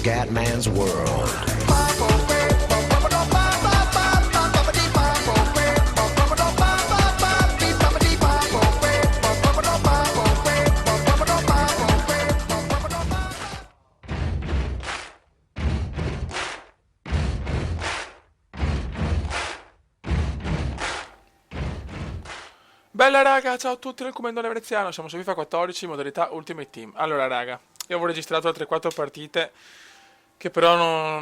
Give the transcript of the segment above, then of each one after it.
Scatman's World. Bella raga, ciao a tutti nel Comandone Veneziano, siamo su FIFA 14, modalità Ultimate Team. Allora raga, io avevo registrato altre 4 partite che però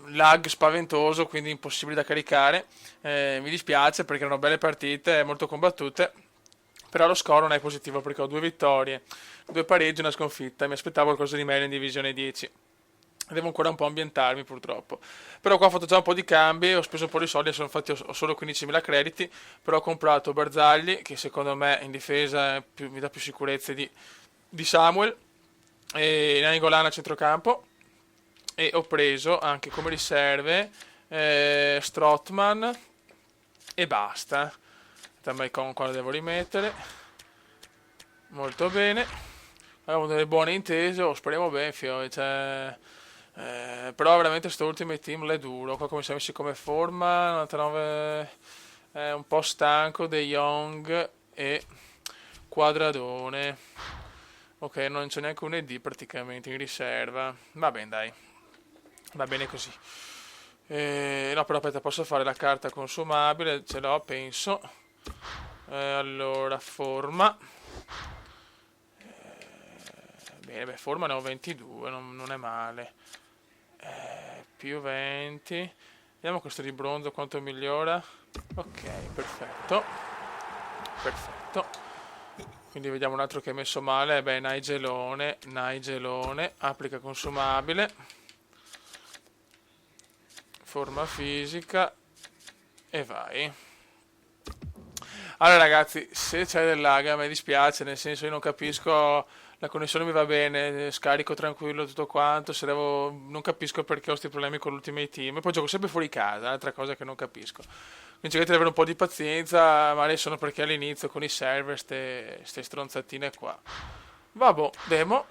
lag spaventoso, quindi impossibili da caricare. Mi dispiace perché erano belle partite, molto combattute, però lo score non è positivo perché ho 2 vittorie, 2 pareggi e una sconfitta e mi aspettavo qualcosa di meglio in Divisione 10. Devo ancora un po' ambientarmi purtroppo. Però qua ho fatto già un po' di cambi, ho speso un po' di soldi, infatti ho solo 15.000 crediti, però ho comprato Barzagli, che secondo me in difesa mi dà più sicurezze di Samuel, e Nainggolan a centrocampo, e ho preso anche come riserve Strootman e basta. Maicon qua lo devo rimettere, molto bene. Abbiamo delle buone intese, speriamo bene, però veramente sto Ultimate Team è duro. Qua come siamo messi come forma 99, è un po' stanco. De Jong e Quadradone, ok, non c'è neanche un ED praticamente in riserva. Va bene, dai, va bene così. No, però aspetta, posso fare la carta consumabile, ce l'ho penso. Allora forma, bene, forma ne ho 22, non è male. Più 20. Vediamo questo di bronzo quanto migliora. Ok, perfetto. Perfetto. Quindi vediamo un altro che è messo male. Beh, Nainggolan. Applica consumabile. Forma fisica. E vai. Allora ragazzi, se c'è del lag a me dispiace, nel senso io non capisco. La connessione mi va bene, scarico tranquillo tutto quanto, non capisco perché ho questi problemi con l'Ultimate Team. E poi gioco sempre fuori casa, altra cosa che non capisco. Quindi cercate di avere un po' di pazienza, magari sono perché all'inizio con i server ste stronzatine qua. Vabbè, demo.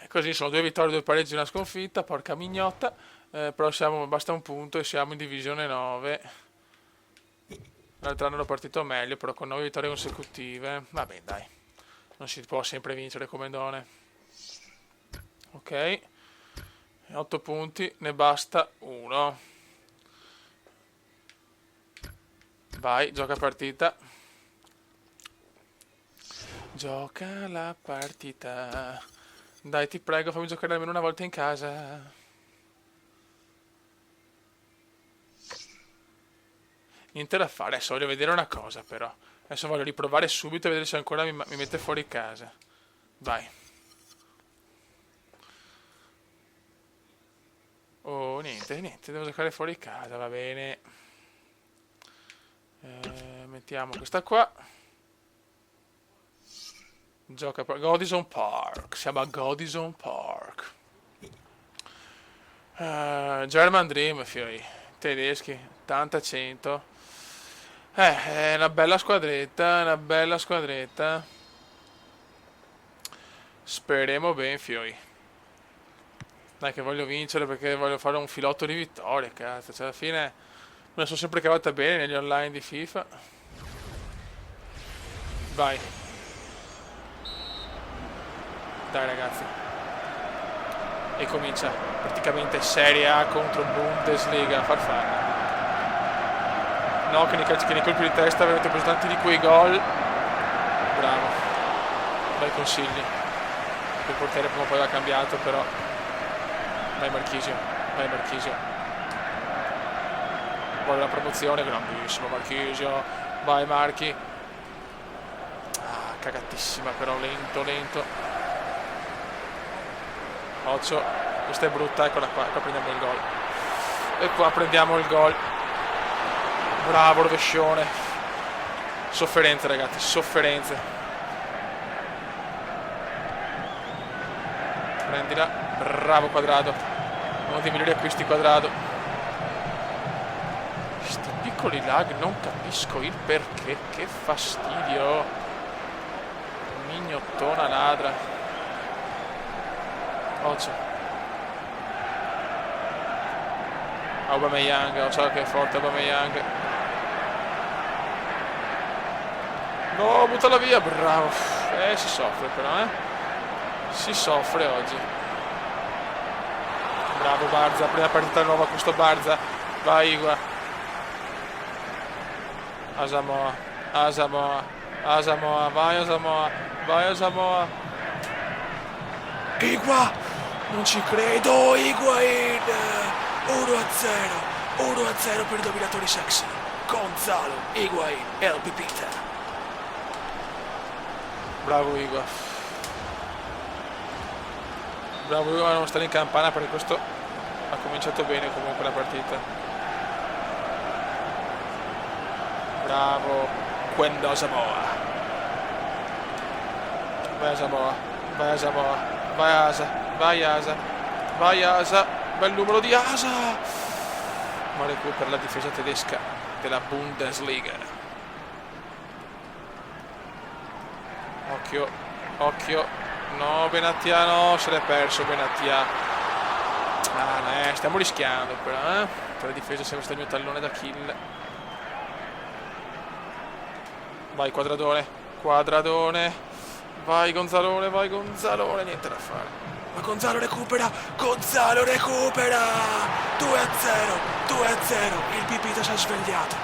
Così sono 2 vittorie, 2 pareggi e una sconfitta, porca mignotta. Però basta un punto e siamo in Divisione 9. L'altro anno ero partito meglio, però con 9 vittorie consecutive. Vabbè, dai. Non si può sempre vincere come Done. Ok. 8 punti, ne basta 1. Vai, gioca partita. Gioca la partita. Dai, ti prego, fammi giocare almeno una volta in casa. Niente da fare, adesso voglio vedere una cosa però. Adesso voglio riprovare subito e vedere se ancora mi mette fuori casa. Vai. Oh, niente, devo giocare fuori casa, va bene. Mettiamo questa qua. Gioca per Goodison Park. Siamo a Goodison Park. German Dream, fioi. Tedeschi, 80-100. È una bella squadretta, Speriamo bene, fioi. Dai che voglio vincere perché voglio fare un filotto di vittorie, cazzo. Cioè alla fine me la sono sempre cavata bene negli online di FIFA. Vai. Dai ragazzi. E comincia praticamente Serie A contro Bundesliga, farfalla. No, che nei colpi di testa avete preso tanti di quei gol. Bravo. Bei consigli. Il portiere prima o poi va cambiato, però. Vai Marchisio. Vuole la promozione, grandissimo Marchisio. Vai Marchi. Ah, cagatissima però, lento. Occhio, questa è brutta, eccola qua prendiamo il gol. E qua prendiamo il gol. Bravo, rovescione. Sofferenze ragazzi, sofferenze. Prendila. Bravo Quadrado. Uno dei migliori acquisti Quadrado. Questi piccoli lag non capisco il perché. Che fastidio. Mignottona ladra. Oggi. Aubameyang, so che è forte Aubameyang. No, buttala via, bravo. Si soffre però, Si soffre oggi. Bravo Barza, prima partita nuova questo Barza. Vai Igua. Asamoah, vai Asamoah. Igua, non ci credo, Higuain. 1-0 per i dominatori sexy. Gonzalo Higuain, El Pipita. Bravo Igua. Bravo Igua a non stare in campana, perché questo ha cominciato bene comunque la partita. Bravo Quendo Asamoah. Vai Asa, bel numero di Asa, ma recupera la difesa tedesca della Bundesliga. Occhio, no, Benatia, no, se l'è perso Benatia. Stiamo rischiando però, per la difesa sembra stato il mio tallone d'Achille. Vai Quadradone, vai Gonzalone, niente da fare. Ma Gonzalo recupera, 2-0, il Pipita si è svegliato.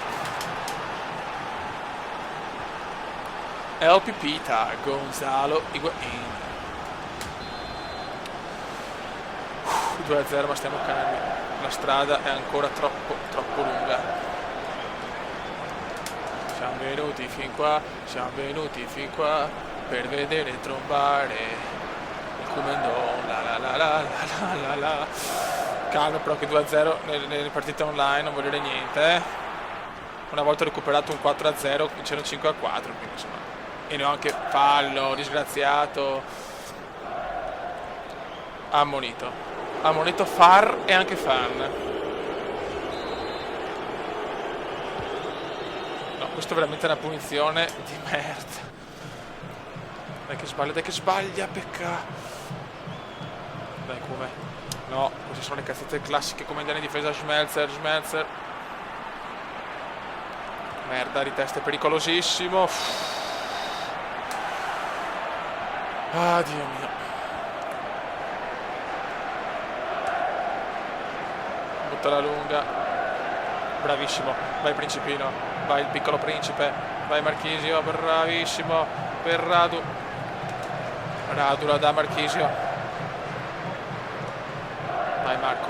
El Pipita, Gonzalo Higuain. 2-0, ma stiamo calmi, la strada è ancora troppo lunga. Siamo venuti fin qua per vedere trombare il Kumendon, la. Calmo però che 2-0 nelle partite online non vuol dire niente, Una volta ho recuperato un 4-0, c'era 5-4, quindi insomma. E ne ho anche fallo, disgraziato. Ammonito Far e anche Fan. Questo è veramente una punizione di merda. Dai che sbaglia, pecca. Dai come? No, queste sono le cazzate classiche come andiamo in difesa. Schmelzer. Merda, di testa, è pericolosissimo. Ah, Dio mio. Butta la lunga. Bravissimo, vai Principino, vai il piccolo principe, vai Marchisio, bravissimo, per Radu la dà Marchisio, vai Marco,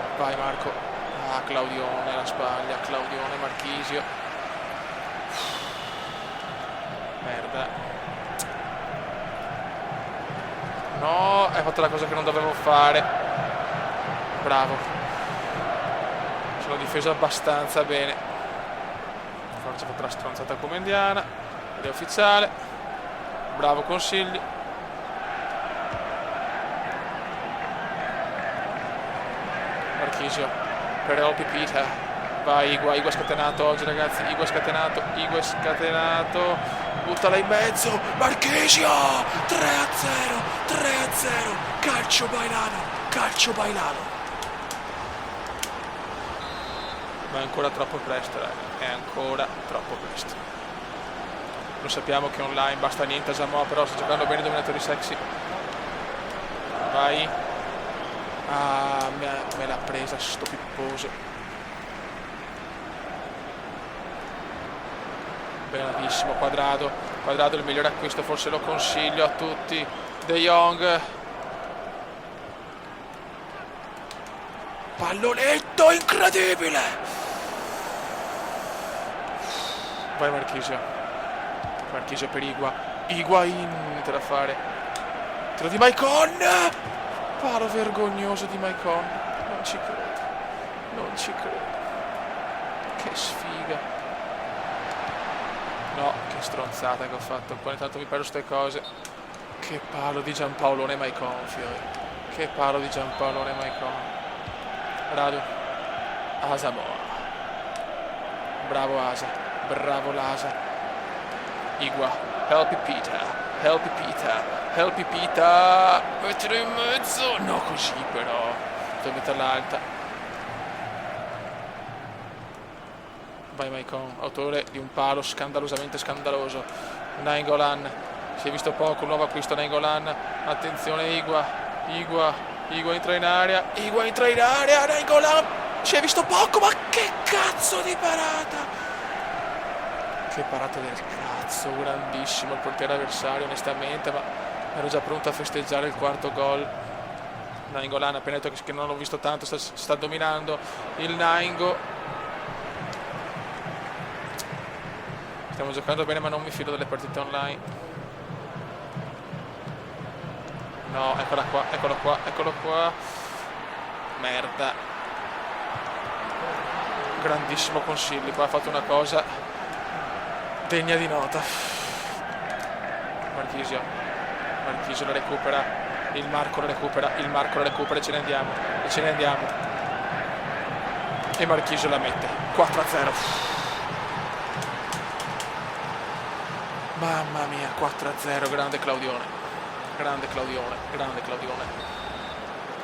ah Claudione la sbaglia, Claudione, Marchisio, merda, no, hai fatto la cosa che non dovevo fare, bravo. Sono difeso abbastanza bene. Forse fatto la stronzata come indiana. Ed è ufficiale. Bravo consigli. Marchisio per El Pipita. Vai Igua scatenato oggi ragazzi. Igua scatenato. Buttala in mezzo. Marchisio 3-0. Calcio bailano. Ma è ancora troppo presto, Lo sappiamo che online basta niente a Samoa, però sta giocando bene i dominatori sexy. Vai. Ah, me l'ha presa sto pipposo. Bravissimo Quadrado il migliore acquisto, forse lo consiglio a tutti. De Jong. Pallonetto incredibile. Vai Marchisio per Higuain, te da fare. Tiro di Maicon. Palo vergognoso di Maicon. Non ci credo. Che sfiga. No, che stronzata che ho fatto. Poi intanto mi perdo ste cose. Che palo di Giampaolone Maicon, fiori. Radu. Asamoah. Bravo Asa. Bravo Lasa. Igua. El Help Pita, mettilo in mezzo, no così però, devo metterla alta. Vai Maicon, autore di un palo scandalosamente scandaloso. Nainggolan, si è visto poco, nuovo acquisto Nainggolan, attenzione Higuaín entra in area, Nainggolan, si è visto poco, ma che cazzo di parata! Che parata del cazzo, grandissimo il portiere avversario onestamente, ma ero già pronto a festeggiare il quarto gol. Nainggolan, appena detto che non l'ho visto tanto, sta dominando il Naingo. Stiamo giocando bene ma non mi fido delle partite online. No, eccolo qua. Merda. Grandissimo Consigli, qua ha fatto una cosa degna di nota. Marchisio la recupera, il Marco la recupera e ce ne andiamo. E Marchisio la mette 4-0. Mamma mia, 4-0, grande Claudione.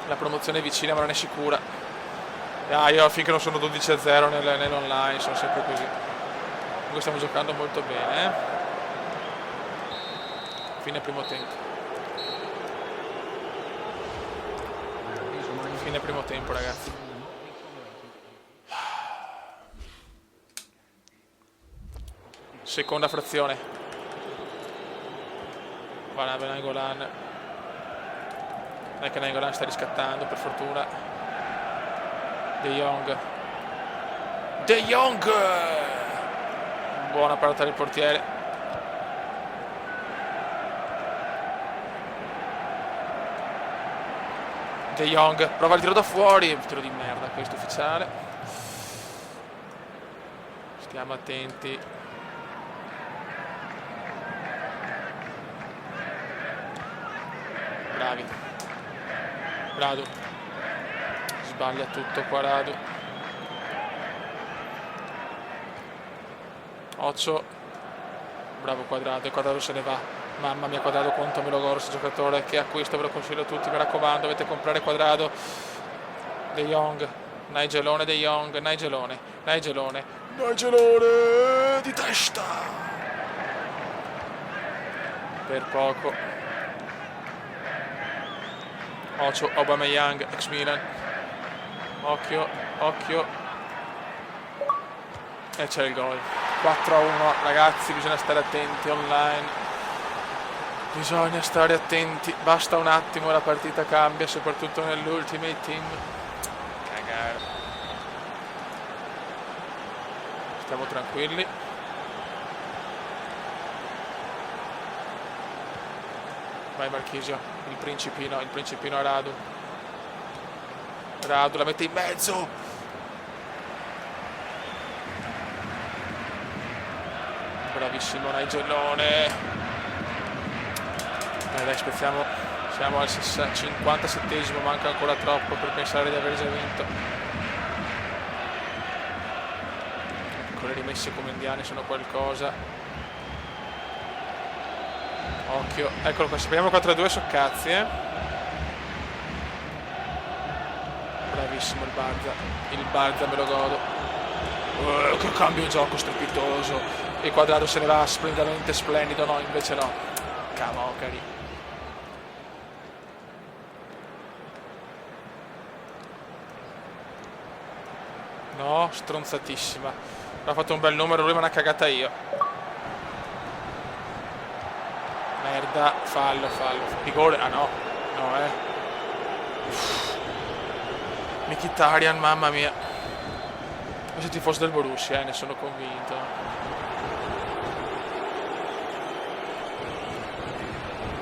La promozione è vicina ma non è sicura. Io finché non sono 12-0 nell'online sono sempre così. Comunque stiamo giocando molto bene, Fine primo tempo, ragazzi. Seconda frazione. Va Nainggolan. Che Nainggolan sta riscattando, per fortuna. De Jong. Buona parata del portiere. De Jong prova il tiro da fuori, tiro di merda questo ufficiale. Stiamo attenti. Bravi. Radu sbaglia tutto qua, Radu. Occhio. Bravo Quadrado, e Quadrado se ne va. Mamma mia, Quadrado quanto me lo godo questo giocatore, che acquisto, ve lo consiglio a tutti, mi raccomando, dovete comprare Quadrado. De Jong, Nainggelone De Jong, Nainggelone di testa. Per poco. Occhio, Aubameyang, ex Milan. Occhio. E c'è il gol. 4-1, ragazzi, bisogna stare attenti online. Bisogna stare attenti. Basta un attimo e la partita cambia, soprattutto nell'Ultimate Team. Cagare. Stiamo tranquilli. Vai Marchisio, il principino a Radu la mette in mezzo. Bravissimo Nainggelone. Dai, spezziamo, siamo al 57esimo, manca ancora troppo per pensare di aver già vinto. Con le rimesse come indiane sono qualcosa. Occhio, eccolo qua, speriamo 4-2 so cazzi, Bravissimo il Barza me lo godo. Che cambio gioco strepitoso. E Quadrado se ne va splendidamente splendido, no, invece no. Camocari. No, stronzatissima. Ha fatto un bel numero, lui me l'ha cagata io. Merda, fallo. Rigore, no, Mkhitaryan, mamma mia. Se ti fosse del Borussia, ne sono convinto.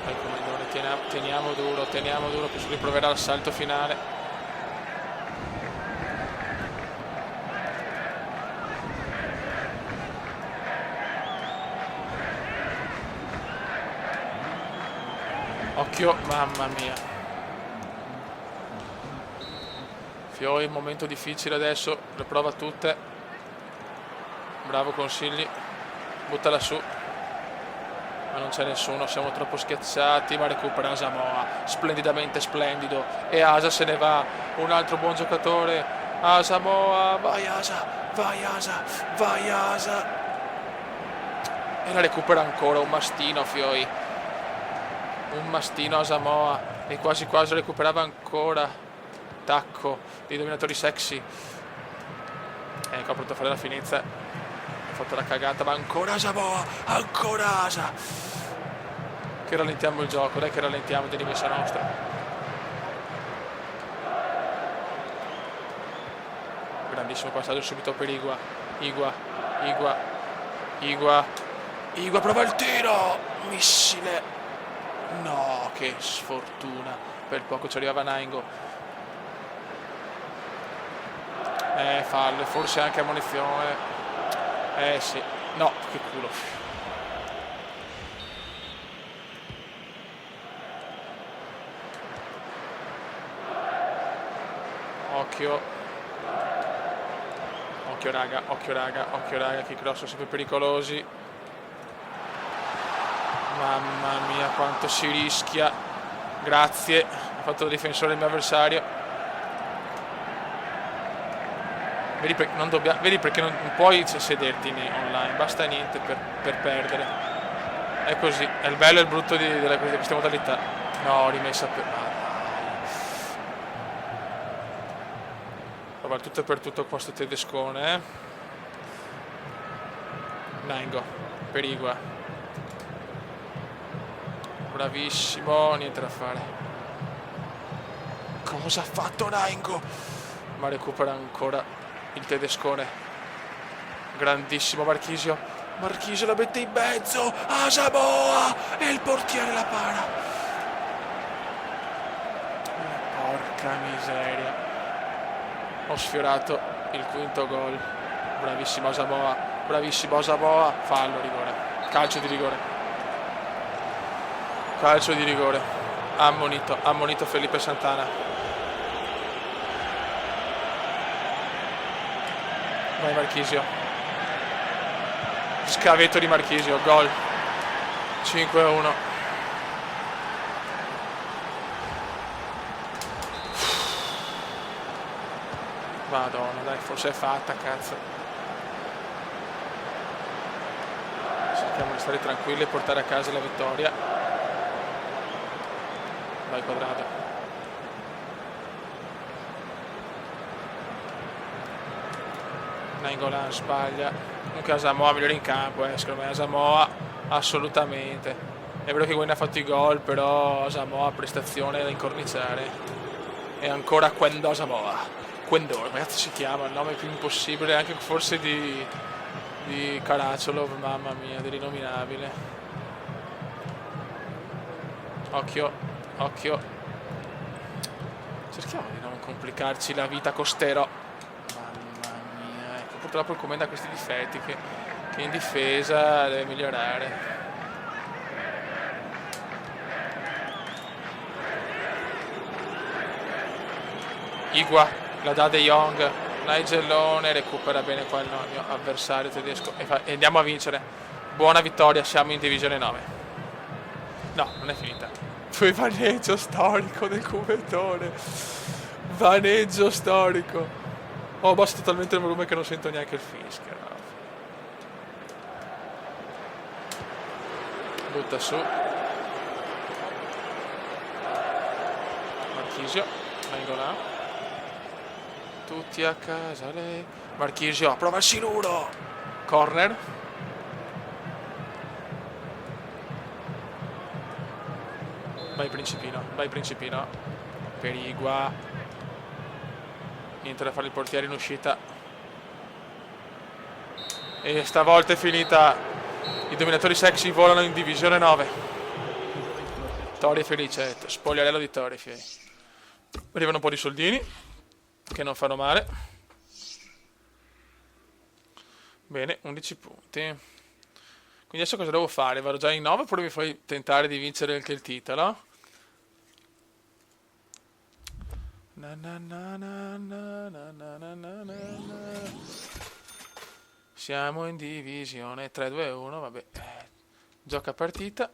Dai, comandone, teniamo duro, che si riproverà il salto finale. Occhio, mamma mia. Fioi, momento difficile adesso, le prova tutte. Bravo Consigli, buttala su. ma non c'è nessuno, siamo troppo schiacciati, ma recupera Asamoah, splendidamente splendido, e Asa se ne va, un altro buon giocatore, Asamoah, vai Asa, vai Asa, vai Asa, e la recupera ancora, un mastino Fioi, un mastino Asamoah, e quasi quasi recuperava ancora, tacco dei dominatori sexy, ecco, ha pronto a fare la finezza, ha fatto la cagata, ma ancora Asamoah, ancora Asa, che rallentiamo il gioco, dai che rallentiamo di rimessa nostra. Grandissimo passaggio subito per Igua, Igua prova il tiro, missile, no, che sfortuna, per poco ci arrivava Naingo, fallo, forse anche ammonizione, sì, no, che culo. Occhio raga, che cross sempre pericolosi. Mamma mia quanto si rischia. Grazie, ha fatto il difensore il mio avversario. Vedi perché non puoi sederti online, basta niente per perdere. È così, è il bello e il brutto di queste modalità. No, rimessa per... il tutto e per tutto qua sto tedescone, Naingo, Perigua, bravissimo, niente da fare. Cosa ha fatto Naingo? Ma recupera ancora il tedescone, grandissimo Marchisio la mette in mezzo, Asamoah, e il portiere la para. Porca miseria. Ho sfiorato il quinto gol. Bravissimo Asamoah, fallo, rigore, calcio di rigore, ammonito Felipe Santana. Vai Marchisio, scavetto di Marchisio, gol, 5-1. Madonna, dai, forse è fatta, cazzo. Cerchiamo di stare tranquilli e portare a casa la vittoria. Vai Quadrado. Nainggolan sbaglia. Comunque Asamoah migliore in campo, secondo me Asamoah assolutamente. È vero che Guain ha fatto i gol, però Asamoah prestazione da incorniciare. E ancora Quendo Asamoah. Quendo, ragazzi, si chiama, il nome più impossibile, anche forse di Karacolov, mamma mia, dell'innominabile. Occhio. Cerchiamo di non complicarci la vita costero. Mamma mia, ecco, purtroppo il commento ha questi difetti che in difesa deve migliorare. Igua. La dà De Jong, Nigellone, recupera bene qua il mio avversario tedesco e andiamo a vincere. Buona vittoria, siamo in divisione 9. No, non è finita. Poi vaneggio storico del Cubettone. Vaneggio storico. Ho abbassato totalmente il volume che non sento neanche il fischio. No. Butta su. Marchisio, Nainggolan. Tutti a casa lei. Marchisio, prova il siluro. Corner. Vai Principino. Perigua. Niente da fare il portiere in uscita. E stavolta è finita. I dominatori sexy volano in divisione 9. Tori è felice. Spogliarello di Tori. Arrivano un po' di soldini che non fanno male. Bene, 11 punti. Quindi adesso cosa devo fare? Vado già in 9 oppure mi fai tentare di vincere anche il titolo? Siamo in divisione 3-2-1, vabbè. Gioca partita.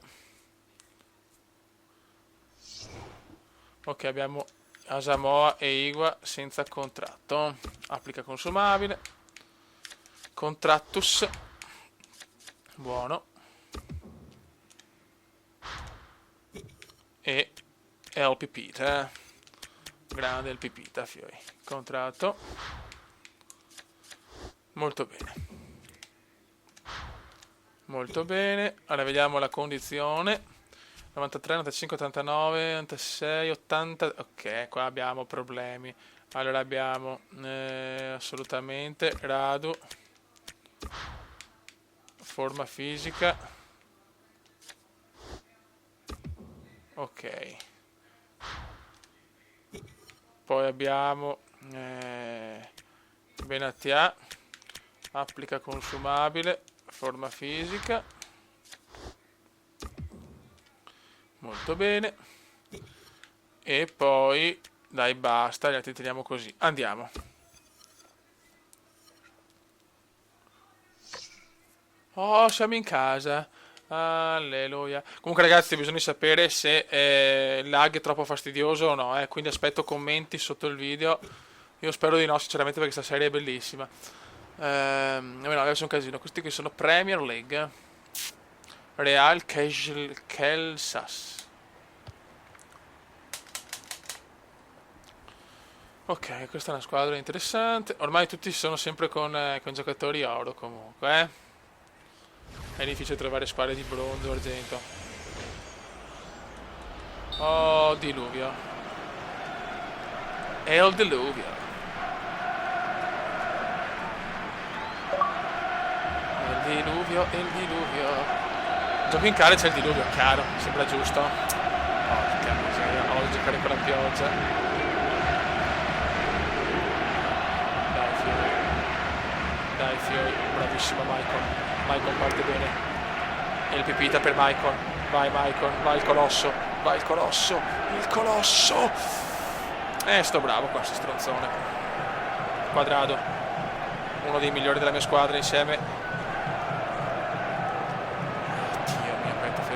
Ok, abbiamo Asamoah e Igua senza contratto. Applica consumabile. Contractus. Buono. E ho Pipita. Grande il Pipita, fioi. Contratto. Molto bene. Molto bene. Allora vediamo la condizione. 93, 95, 89, 96, 80. Ok, qua abbiamo problemi. Allora abbiamo assolutamente Radu. Forma fisica. Ok. Poi abbiamo Benatia. Applica consumabile. Forma fisica. Molto bene. E poi dai, basta, li altri teniamo così. Andiamo. Oh, siamo in casa. Alleluia. Comunque ragazzi, bisogna sapere se il lag è troppo fastidioso o no, quindi aspetto commenti sotto il video. Io spero di no, sinceramente, perché questa serie è bellissima. No, adesso è un casino. Questi che sono Premier League. Real Kelsas. Ok, questa è una squadra interessante. Ormai tutti sono sempre con giocatori oro comunque. È difficile trovare squadre di bronzo o argento. Oh, diluvio. È il diluvio. Il diluvio. Gioco in cane, c'è il diluvio, chiaro, sembra giusto. Porca miseria, voglio giocare con la pioggia. Dai fiori, bravissimo Michael. Michael parte bene. E il Pipita per Michael. Vai Michael, vai il colosso. Vai il colosso. Il colosso. Sto bravo qua, sto stronzone. Quadrado. Uno dei migliori della mia squadra insieme.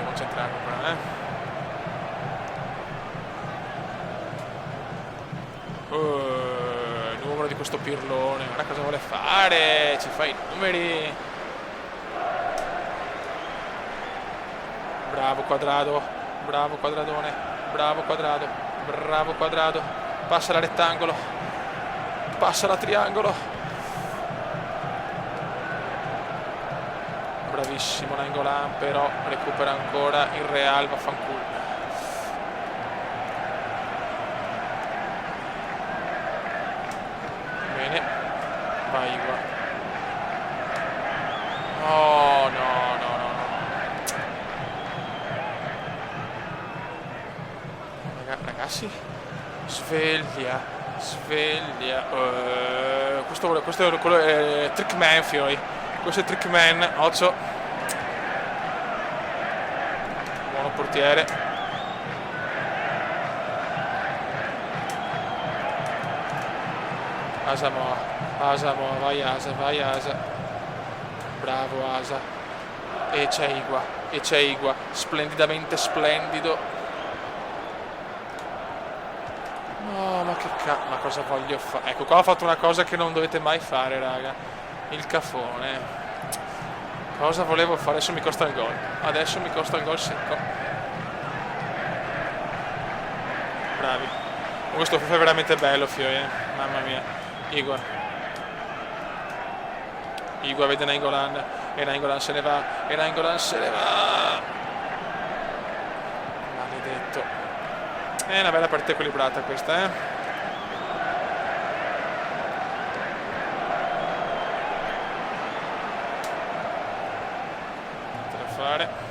Concentrarmi qua, il numero di questo pirlone, guarda cosa vuole fare, ci fa i numeri. Bravo Quadrado, bravo Quadradone, bravo Quadrado, bravo Quadrado, passa la rettangolo, passa la triangolo. Bravissimo Nainggolan, però recupera ancora il Real, vaffanculo. Bene, vai Igua. Oh no, no, no, no. Ragazzi, sveglia, sveglia. Questo è quello Trickman, fioi. Questo è Trickman, 8. Buono portiere. Asamoah, vai Asa. Bravo Asa. E c'è Igua, splendidamente splendido. Oh, ma che ma cosa voglio fare? Ecco, qua ho fatto una cosa che non dovete mai fare, raga. Il cafone. Cosa volevo fare? Adesso mi costa il gol. Adesso mi costa il gol secco. Bravi. Questo è veramente bello, fioi, mamma mia. Igua vede Nainggolan. E Nainggolan se ne va. Maledetto. È una bella partita equilibrata questa, fare.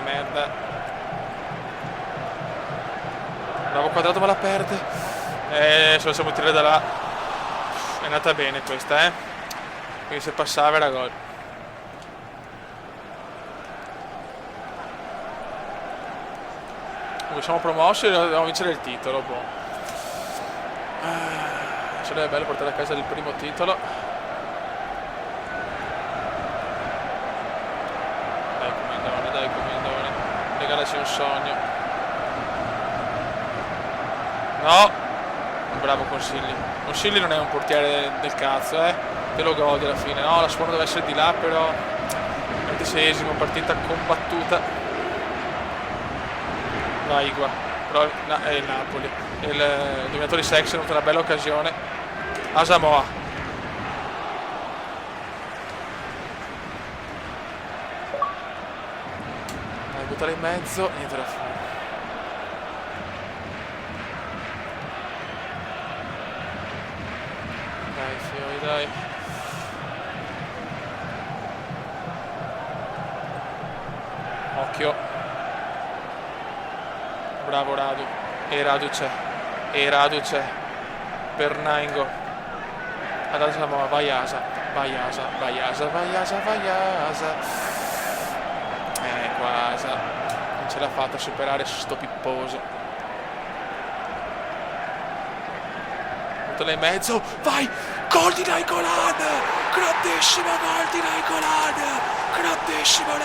Merda. Bravo Quadrado, ma la perde. Se lo possiamo tirare da là. È andata bene questa, Quindi se passava era gol. Siamo promossi e dobbiamo vincere il titolo, boh. Sarebbe bello portare a casa il primo titolo. Dai comandone, regalaci un sogno. No, bravo Consigli. Consigli non è un portiere del cazzo, te lo godi alla fine. No, la sfona deve essere di là, però 26esimo, partita combattuta. Vai Igua, però è il Napoli. Il dominatore Sex ha avuto una bella occasione. Asamoah. Dai, buttare in mezzo, niente da fare. Dai fiori, dai. Occhio. Bravo Radu. E Radu c'è. Per Naingo. Ad Asamoah, vai Asa. Vai Asa. Qua Asa. Non ce l'ha fatta a superare sto pipposo. Buttala in mezzo. Vai! Gol di Nainggolan! Grandissimo gol di Nainggolan! Grandissimo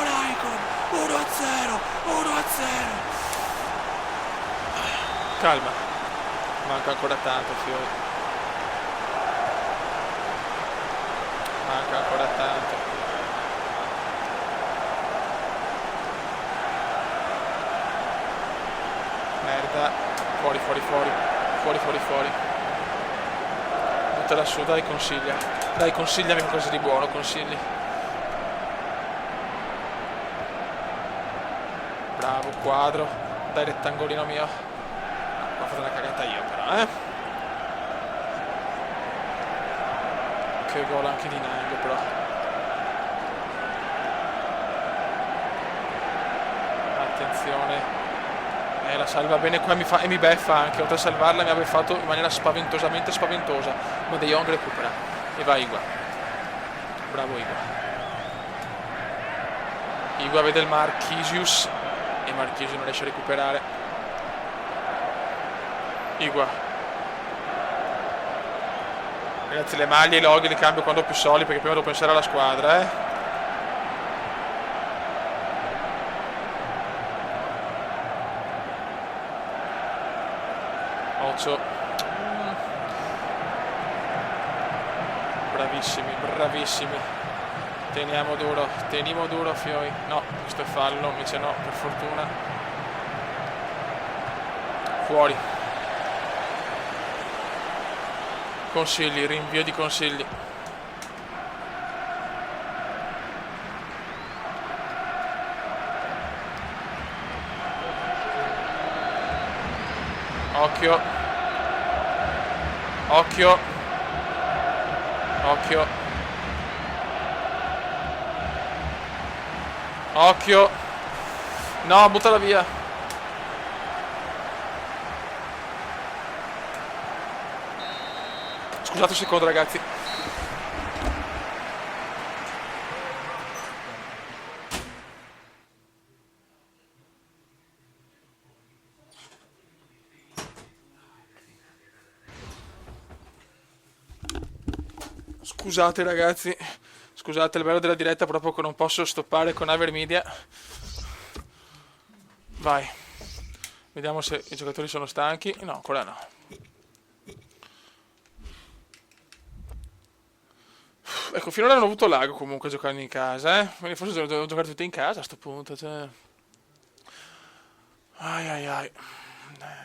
Nainggolan! 1-0. Calma, manca ancora tanto fiori. Manca ancora tanto. Merda. Fuori. Buttala su, dai Consiglia. Dai consigliami qualcosa di buono, Consigli. Bravo quadro. Dai rettangolino mio. Ho fatto una cagata io però, Che gol anche di Naingo però. Attenzione. La salva bene qua e mi beffa anche. Oltre a salvarla mi ha beffato in maniera spaventosamente spaventosa. Ma De Jong recupera. E va Igua. Bravo Igua. Igua vede il Marchisius. E Marchisius non riesce a recuperare. Igua. Ragazzi, le maglie e i loghi li cambio quando ho più soldi, perché prima devo pensare alla squadra, Occhio. Bravissimi. Teniamo duro fioi. No, questo è fallo, invece no, per fortuna. Fuori. Consigli, rinvio di Consigli. Occhio. No, buttala via. Scusate un secondo, ragazzi. Scusate ragazzi, scusate, il bello della diretta è proprio che non posso stoppare con Avermedia. Vai, vediamo se i giocatori sono stanchi. No, ancora no. Ecco, finora non ho avuto lag comunque giocando in casa, quindi forse devo giocare tutti in casa a sto punto, cioè. Ai.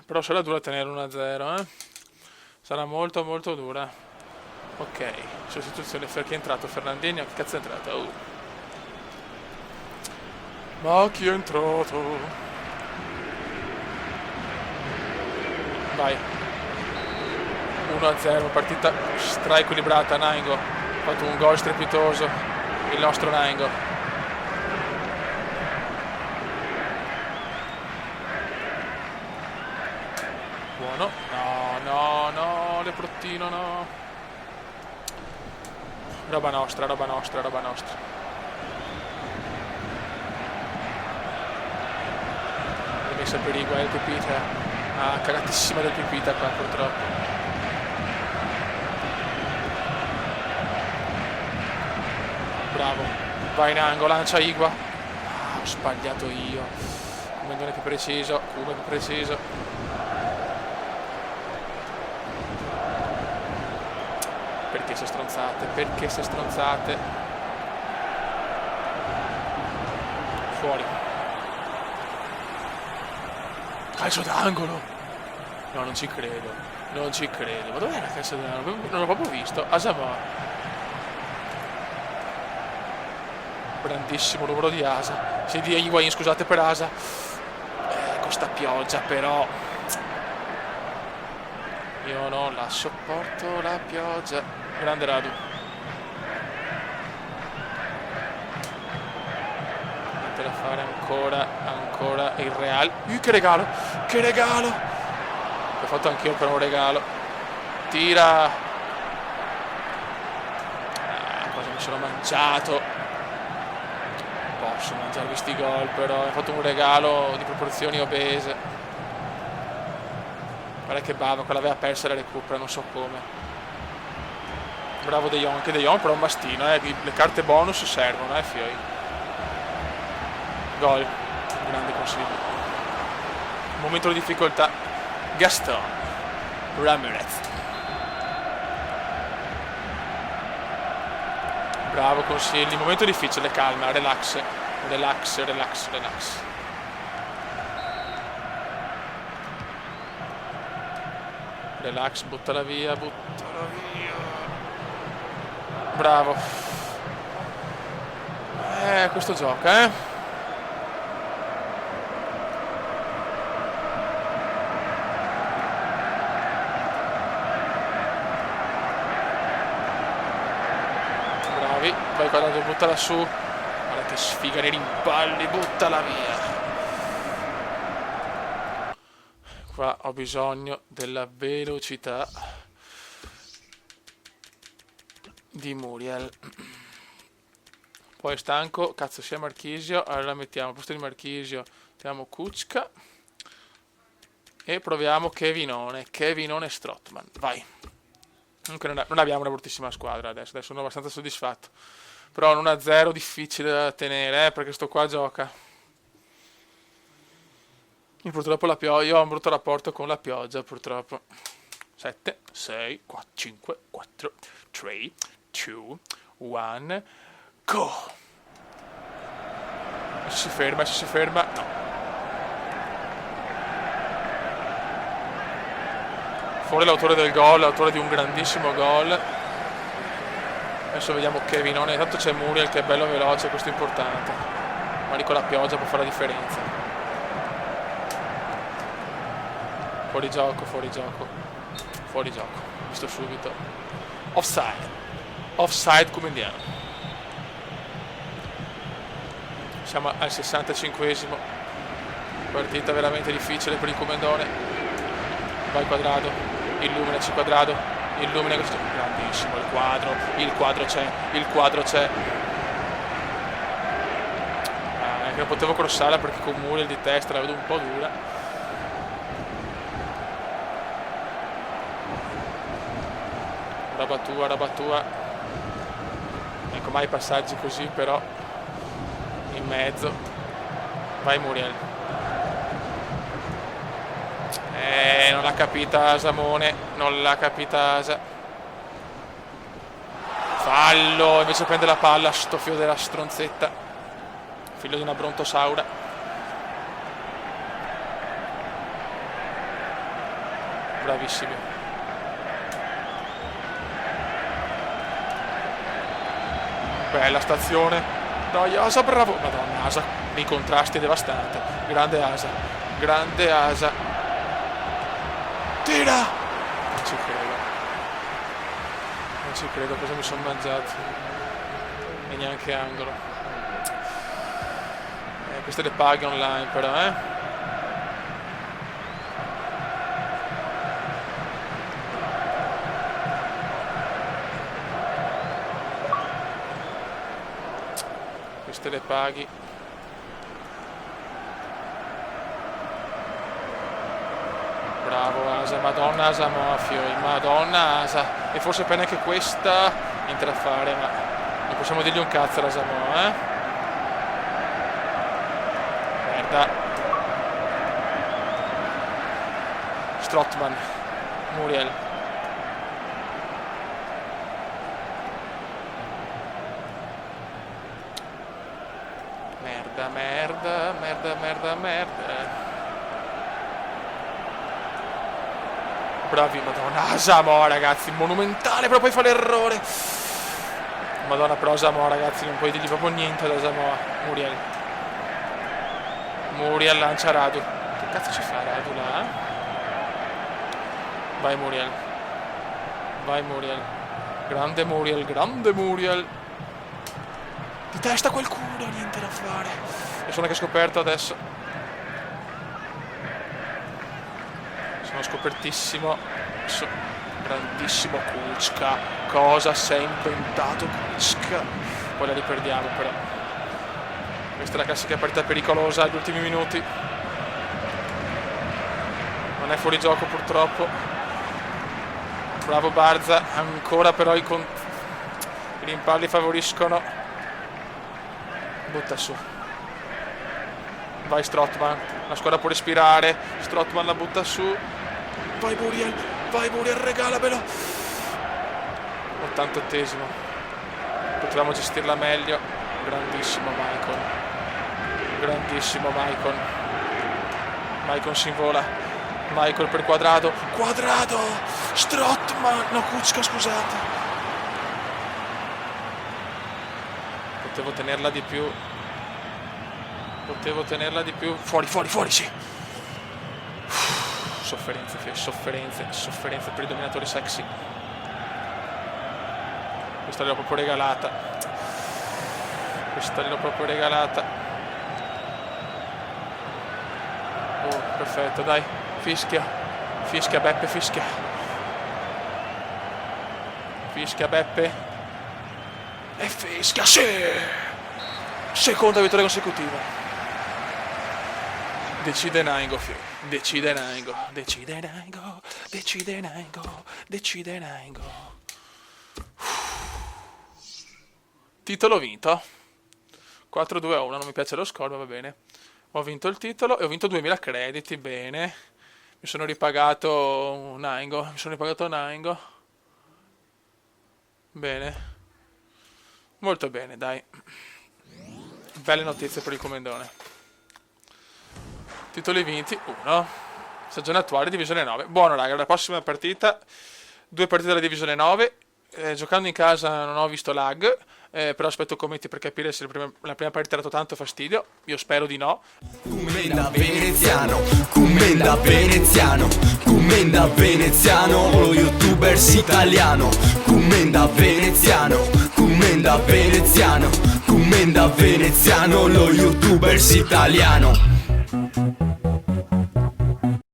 Però sarà dura tenere 1-0, Sarà molto dura. Ok, sostituzione, perché è entrato Fernandinho? Che cazzo è entrato? Ma chi è entrato? Vai. 1-0, partita stra-equilibrata. Naingo ha fatto un gol strepitoso, il nostro Naingo. Buono. No, Leprottino no. Roba nostra. Rimessa per Igua, il Peter. Ah, cagatissima del Pipita qua purtroppo. Bravo. Vai in angolo, lancia Igua. Ah, ho sbagliato io. Come più preciso, come più preciso. Perché se stronzate? Perché se stronzate? Fuori. Calcio d'angolo. No, non ci credo. Non ci credo. Ma dov'è la calcio d'angolo? Non l'ho proprio visto. Asamoah. Grandissimo numero di Asa. Sì, di Higuain, scusate per Asa. Con sta pioggia però. Io non la sopporto la pioggia. Grande Radu. Niente da fare ancora il Real. Che regalo! Che regalo! L'ho fatto anch'io per un regalo. Tira. Cosa mi sono mangiato? Posso mangiare questi gol, però ho fatto un regalo di proporzioni obese. Guarda che bava, quella aveva persa la recupera, non so come. Bravo De Jong, che De Jong però è un mastino, le carte bonus servono, fioi. Gol, grande consiglio. Momento di difficoltà. Gaston Ramirez. Bravo, consigli. Momento difficile, calma, relax. Relax. Relax, buttala via. Bravo. Questo gioca, Bravi, poi quando buttala su. Guarda che sfiga nei rimpalli, buttala via. Qua ho bisogno della velocità di Muriel. Poi è stanco, cazzo sia Marchisio, allora mettiamo al posto di Marchisio, mettiamo Kuczka e proviamo Kevinone Strootman, vai. Comunque non abbiamo una bruttissima squadra adesso sono abbastanza soddisfatto, però un 1-0 difficile da tenere, perché sto qua gioca. Purtroppo la pioggia, io ho un brutto rapporto con la pioggia purtroppo. 7, 6, 5, 4, 3, 2, 1, go! Se si ferma, no. Fuori l'autore del gol, l'autore di un grandissimo gol. Adesso vediamo Kevinone, intanto c'è Muriel che è bello veloce, questo è importante. Magari con la pioggia può fare la differenza. Fuori gioco, visto subito. Offside come indiano. Siamo al 65esimo. Partita veramente difficile per il Comendone. Vai Quadrado, illuminaci Quadrado, illumina questo. Grandissimo il quadro c'è. Che non potevo crossarla perché con Muriel di testa la vedo un po' dura. Rabattua. Ecco mai passaggi così però in mezzo. Vai Muriel. Non l'ha capita Samone, non l'ha capita Asa. Fallo, invece prende la palla, sto figlio della stronzetta. Figlio di una brontosaura. Bravissimi. Bella stazione. Dai Asa, bravo. Madonna, Asa nei contrasti è devastante. Grande Asa. Tira. Non ci credo cosa mi sono mangiato. E neanche angolo. Queste le paghe online però, Queste le paghi. Madonna Asamoah, fioi, Madonna Asa. E forse appena anche questa niente da fare, ma non possiamo dirgli un cazzo alla Samoa, Merda. Strootman, Muriel. Merda. Bravi, Madonna, Asamoah ragazzi, monumentale, però poi fa l'errore. Madonna, però Asamoah ragazzi, non puoi dirgli proprio niente ad Asamoah. Muriel lancia Radu. Che cazzo ci fa Radu là? Vai Muriel. Grande Muriel. Di testa qualcuno, niente da fare. E sono anche scoperto adesso. Sono scopertissimo. Grandissimo Kučka. Cosa si è inventato Kučka? Poi la riperdiamo però. Questa è la classica partita pericolosa agli ultimi minuti. Non è fuori gioco purtroppo. Bravo Barza. Ancora però i rimpalli favoriscono. Butta su. Vai Strootman. La squadra può respirare. Strootman la butta su. Vai Muriel, regalamelo. 88esimo. Potevamo gestirla meglio. Grandissimo Maicon. Maicon si invola. Michael per Quadrado. Strootman. No, Kučka, scusate. Potevo tenerla di più. Fuori, sì. Sofferenze per i dominatori sexy. Questa gliel'ho proprio regalata. Oh, perfetto, dai. Fischia Beppe, fischia Beppe. E fischia, sì! Seconda vittoria consecutiva. Decide Naingo, figlio. Decide Naingo. Titolo vinto. 4-2-1, non mi piace lo score, ma va bene. Ho vinto il titolo e ho vinto 2000 crediti, bene. Mi sono ripagato Naingo. Bene. Molto bene, dai. Belle notizie per il Commendone. Titoli vinti, 1. Stagione attuale, divisione 9. Buono raga, la prossima partita 2 partite della divisione 9. Giocando in casa non ho visto lag, però aspetto commenti per capire se la prima partita ha dato tanto fastidio. Io spero di no. Commenda veneziano, lo youtubers italiano. Commenda veneziano, lo youtubers italiano.